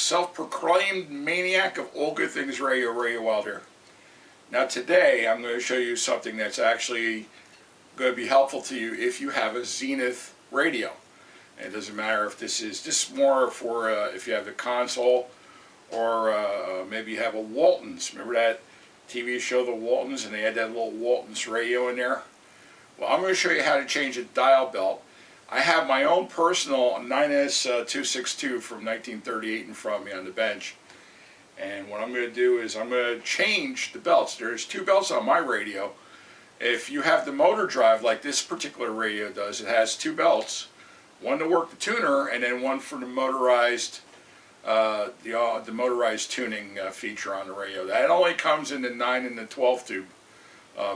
self-proclaimed maniac of all good things radio, Ray Wilder. Now today I'm going to show you something that's actually going to be helpful to you if you have a Zenith radio. And it doesn't matter if this is more for if you have the console or maybe you have a Waltons. Remember that TV show, The Waltons, and they had that little Waltons radio in there? Well, I'm going to show you how to change a dial belt. I have my own personal 9S262 from 1938 in front of me on the bench. And what I'm going to do is I'm going to change the belts. There's two belts on my radio. If you have the motor drive like this particular radio does, it has two belts. One to work the tuner and then one for the motorized the motorized tuning feature on the radio. That only comes in the 9 and the 12 tube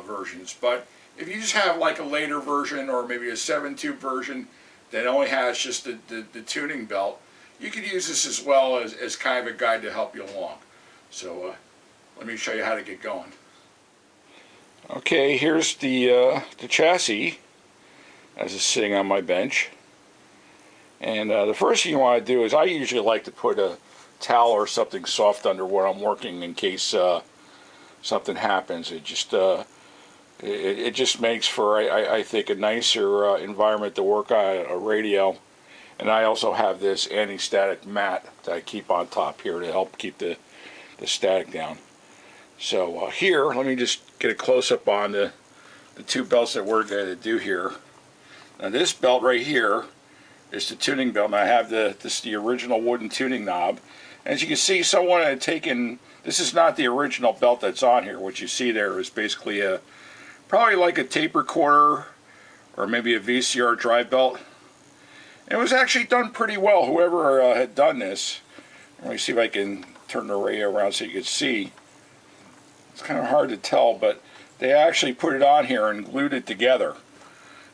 versions. But if you just have like a later version or maybe a 7-tube version that only has just the tuning belt, you could use this as well as kind of a guide to help you along. So let me show you how to get going. Okay, here's the chassis as it's sitting on my bench. And the first thing you want to do is I usually like to put a towel or something soft under where I'm working in case something happens. It just makes for, I think, a nicer environment to work on a radio. And I also have this anti-static mat that I keep on top here to help keep the static down. So here, let me just get a close-up on the two belts that we're going to do here. Now this belt right here is the tuning belt, and I have the original wooden tuning knob. As you can see, someone had taken, this is not the original belt that's on here. What you see there is basically probably like a tape recorder or maybe a VCR drive belt. And it was actually done pretty well, whoever had done this. Let me see if I can turn the radio around so you can see. It's kind of hard to tell, but they actually put it on here and glued it together.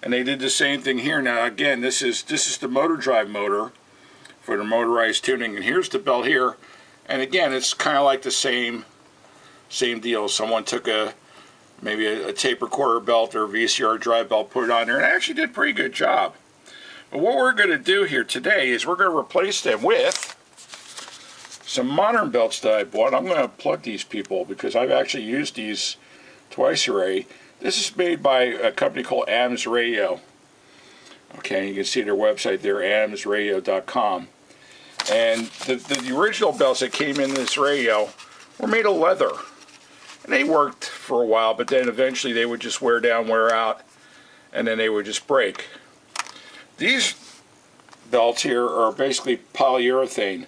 And they did the same thing here. Now again, this is the motor drive motor for the motorized tuning, and here's the belt here. And again, it's kind of like the same deal. Someone took maybe a tape recorder belt or a VCR drive belt, put it on there, and it actually did a pretty good job. But what we're going to do here today is we're going to replace them with some modern belts that I bought. I'm going to plug these people because I've actually used these twice already. This is made by a company called AMS Radio. Okay, you can see their website there, amsradio.com. And the original belts that came in this radio were made of leather. And they worked for a while, but then eventually they would just wear down, wear out, and then they would just break. These belts here are basically polyurethane.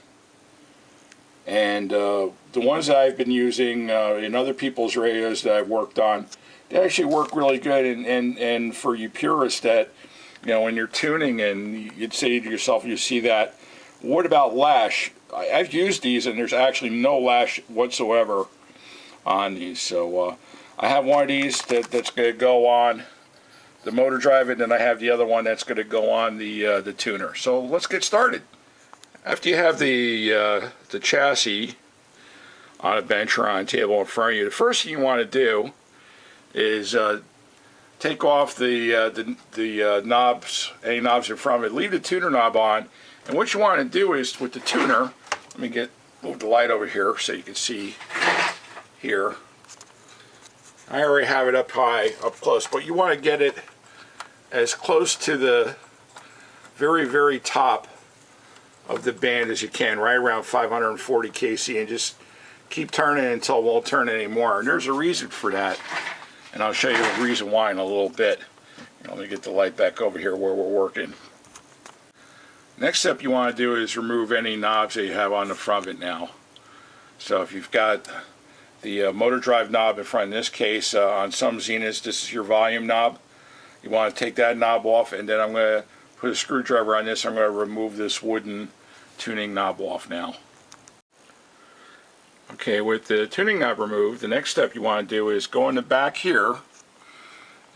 And the ones that I've been using in other people's radios that I've worked on, they actually work really good. And for you purists that, you know, when you're tuning and you'd say to yourself, you see that, what about lash? I've used these and there's actually no lash whatsoever on these. So I have one of these that's going to go on the motor drive, and then I have the other one that's going to go on the tuner. So let's get started. After you have the chassis on a bench or on a table in front of you, the first thing you want to do is take off the knobs, any knobs in front of it. Leave the tuner knob on, and what you want to do is with the tuner, let me move the light over here so you can see here. I already have it up high, up close, but you want to get it as close to the very, very top of the band as you can, right around 540 kc, and just keep turning until it won't turn anymore. And there's a reason for that, and I'll show you the reason why in a little bit. Let me get the light back over here where we're working. Next step you want to do is remove any knobs that you have on the front of it now. So if you've got the motor drive knob in front, in this case on some Zeniths, this is your volume knob. You want to take that knob off, and then I'm going to put a screwdriver on this. I'm going to remove this wooden tuning knob off now. Okay, with the tuning knob removed, the next step you want to do is go in the back here,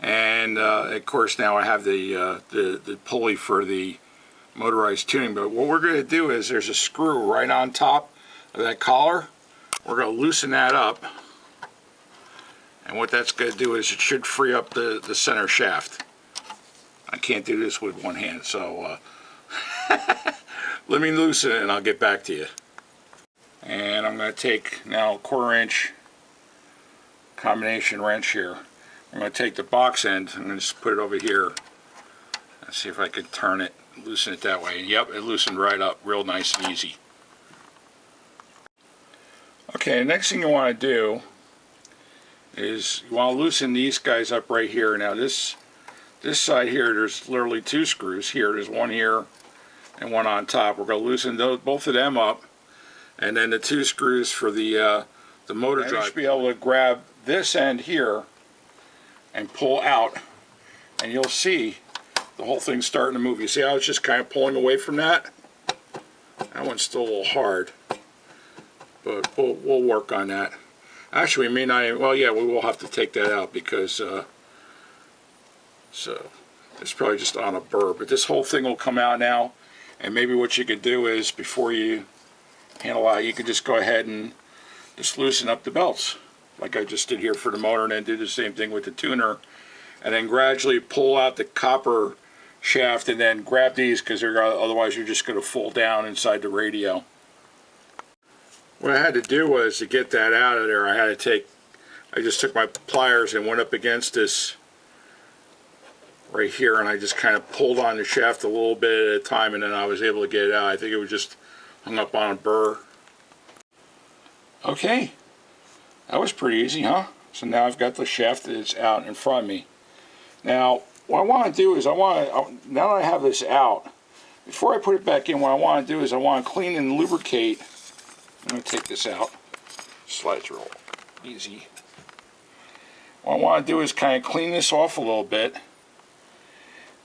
and of course now I have the pulley for the motorized tuning. But what we're going to do is there's a screw right on top of that collar. We're going to loosen that up, and what that's going to do is it should free up the center shaft. I can't do this with one hand, so let me loosen it and I'll get back to you. And I'm going to take now a 1/4 inch combination wrench here. I'm going to take the box end, I'm going to just put it over here. Let's see if I can turn it, loosen it that way. Yep, it loosened right up, real nice and easy. Okay, the next thing you want to do is you want to loosen these guys up right here. Now this side here, there's literally 2 screws here. There's one here and one on top. We're going to loosen both of them up, and then the 2 screws for the motor drive. You should be able to grab this end here and pull out, and you'll see the whole thing's starting to move. You see how it's just kind of pulling away from that? That one's still a little hard, but we'll work on that. Actually, we may not even, well, yeah, we will have to take that out because so it's probably just on a burr. But this whole thing will come out now, and maybe what you could do is before you handle out, you could just go ahead and just loosen up the belts like I just did here for the motor, and then do the same thing with the tuner, and then gradually pull out the copper shaft and then grab these, because otherwise you're just going to fall down inside the radio. What I had to do was, to get that out of there, I just took my pliers and went up against this right here, and I just kind of pulled on the shaft a little bit at a time, and then I was able to get it out. I think it was just hung up on a burr. Okay, that was pretty easy, huh? So now I've got the shaft that's out in front of me. Now, what I want to do is, now that I have this out, before I put it back in, what I want to do is I want to clean and lubricate. I'm going to take this out. Slides real easy. What I want to do is kind of clean this off a little bit.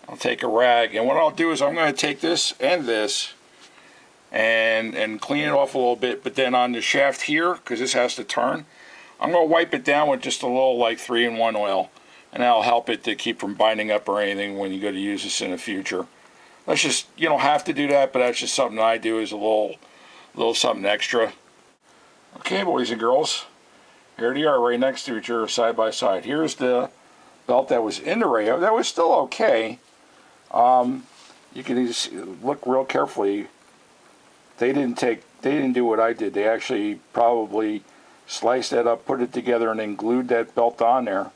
I'll take a rag, and what I'll do is I'm going to take this and this and clean it off a little bit, but then on the shaft here, because this has to turn, I'm going to wipe it down with just a little like 3-in-1 oil, and that'll help it to keep from binding up or anything when you go to use this in the future. That's just, you don't have to do that, but that's just something I do as a little something extra. Okay, boys and girls, here they are right next to each other, side by side. Here's the belt that was in the radio. That was still okay. You can just look real carefully. They didn't do what I did. They actually probably sliced that up, put it together, and then glued that belt on there.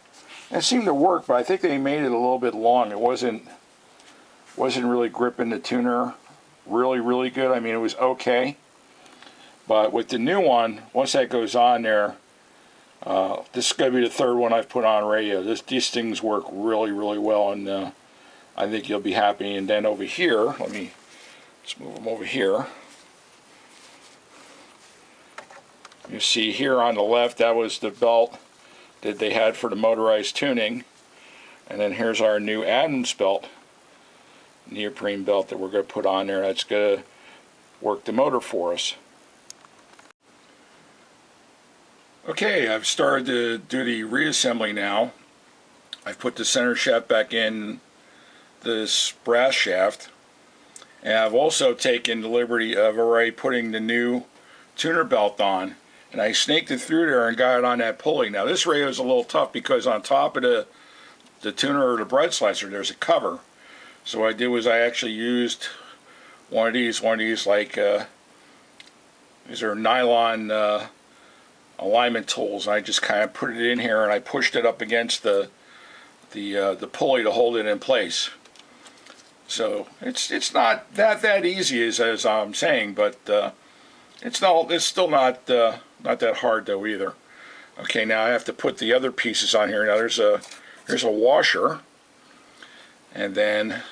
And it seemed to work, but I think they made it a little bit long. It wasn't really gripping the tuner really good. I mean, it was okay. But with the new one, once that goes on there, this is going to be the 3rd one I've put on radio. These things work really well, and I think you'll be happy. And then over here, let's move them over here. You see here on the left, that was the belt that they had for the motorized tuning. And then here's our new Adams belt, neoprene belt that we're going to put on there. That's going to work the motor for us. Okay, I've started to do the reassembly now. I've put the center shaft back in this brass shaft, and I've also taken the liberty of already putting the new tuner belt on, and I snaked it through there and got it on that pulley. Now this radio is a little tough because on top of the tuner or the bread slicer there's a cover. So what I did was I actually used one of these like these are nylon alignment tools. I just kind of put it in here and I pushed it up against the pulley to hold it in place. So it's not that easy as I'm saying, but it's still not that hard though either. Okay, now I have to put the other pieces on here. Now here's a washer, and then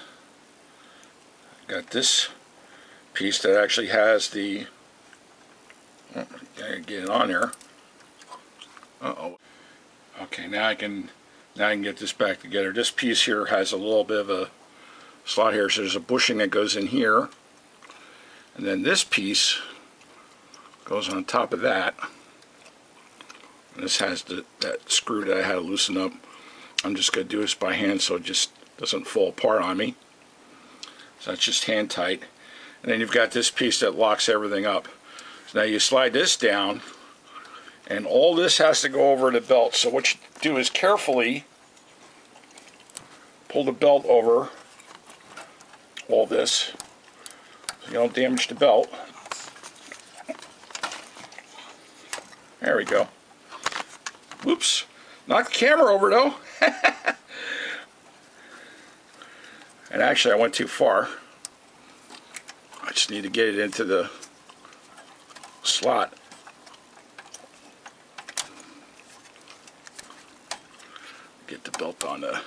got this piece that actually has the. Gotta get it on there. Okay, now I can get this back together. This piece here has a little bit of a slot here, so there's a bushing that goes in here, and then this piece goes on top of that. And this has that screw that I had to loosen up. I'm just going to do this by hand so it just doesn't fall apart on me. So that's just hand tight. And then you've got this piece that locks everything up. So now you slide this down, and all this has to go over the belt. So what you do is carefully pull the belt over all this so you don't damage the belt. There we go. Whoops. Knocked the camera over though. And actually I went too far. I just need to get it into the slot. Get the belt on the...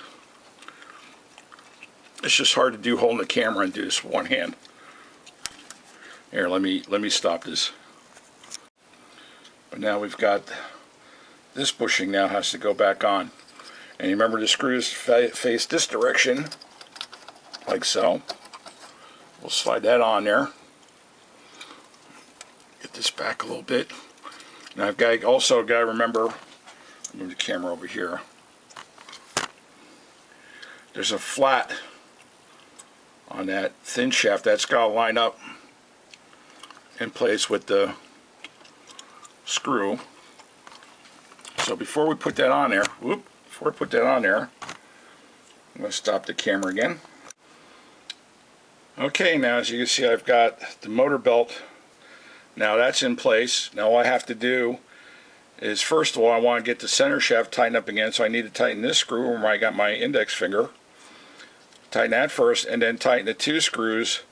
It's just hard to do holding the camera and do this with one hand. Here, let me stop this. But now we've got this bushing now has to go back on. And you remember the screws face this direction, like so. We'll slide that on there. Get this back a little bit. Now I've also got to remember, move the camera over here. There's a flat on that thin shaft that's got to line up in place with the screw. So before we put that on there, I'm going to stop the camera again. Okay, now as you can see, I've got the motor belt. Now that's in place. Now all I have to do is, first of all, I want to get the center shaft tightened up again, so I need to tighten this screw where I got my index finger. Tighten that first, and then tighten the two screws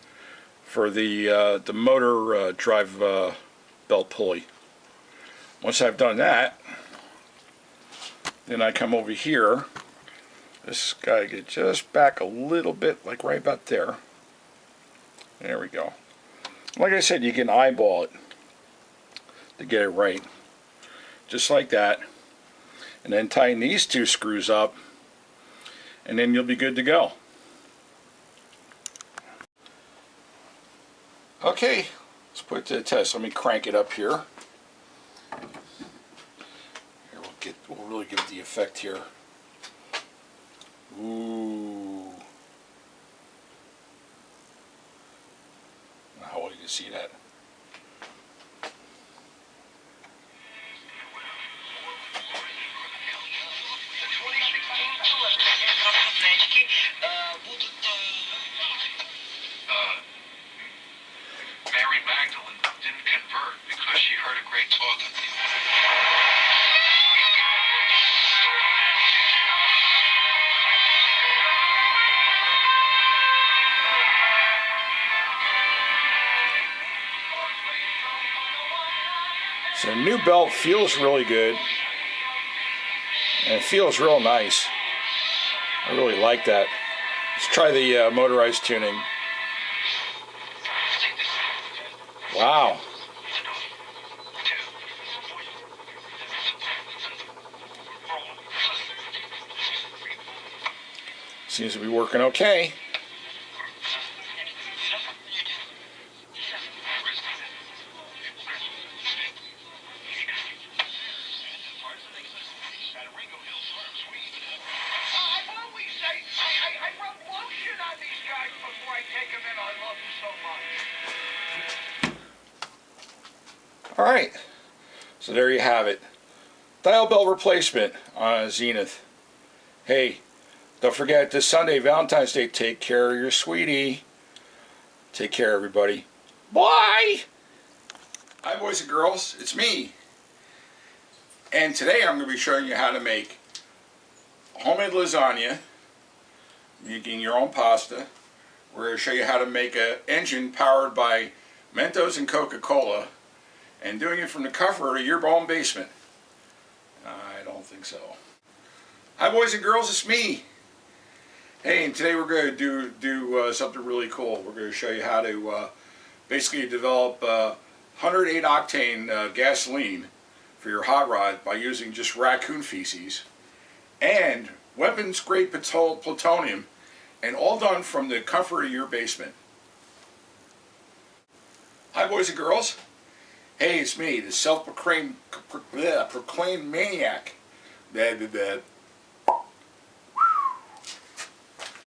for the motor drive belt pulley. Once I've done that, then I come over here. This guy get just back a little bit, like right about there. There we go. Like I said, you can eyeball it to get it right. Just like that. And then tighten these two screws up, and then you'll be good to go. Okay, let's put it to the test. Let me crank it up here. We'll really give it the effect here. Ooh. How well you can see that. So the new belt feels really good, and it feels real nice. I really like that. Let's try the motorized tuning. Wow. Seems to be working okay. Alright, so there you have it. Dial belt replacement on a Zenith. Hey, don't forget this Sunday, Valentine's Day, take care of your sweetie. Take care, everybody. Bye! Hi, boys and girls, it's me. And today I'm going to be showing you how to make homemade lasagna, making your own pasta. We're going to show you how to make an engine powered by Mentos and Coca-Cola, and doing it from the comfort of your own basement. I don't think so. Hi, boys and girls, it's me. Hey, and today we're going to do something really cool. We're going to show you how to basically develop 108 octane gasoline for your hot rod by using just raccoon feces and weapons grade plutonium, and all done from the comfort of your basement. Hi, boys and girls. Hey, it's me, the self-proclaimed maniac.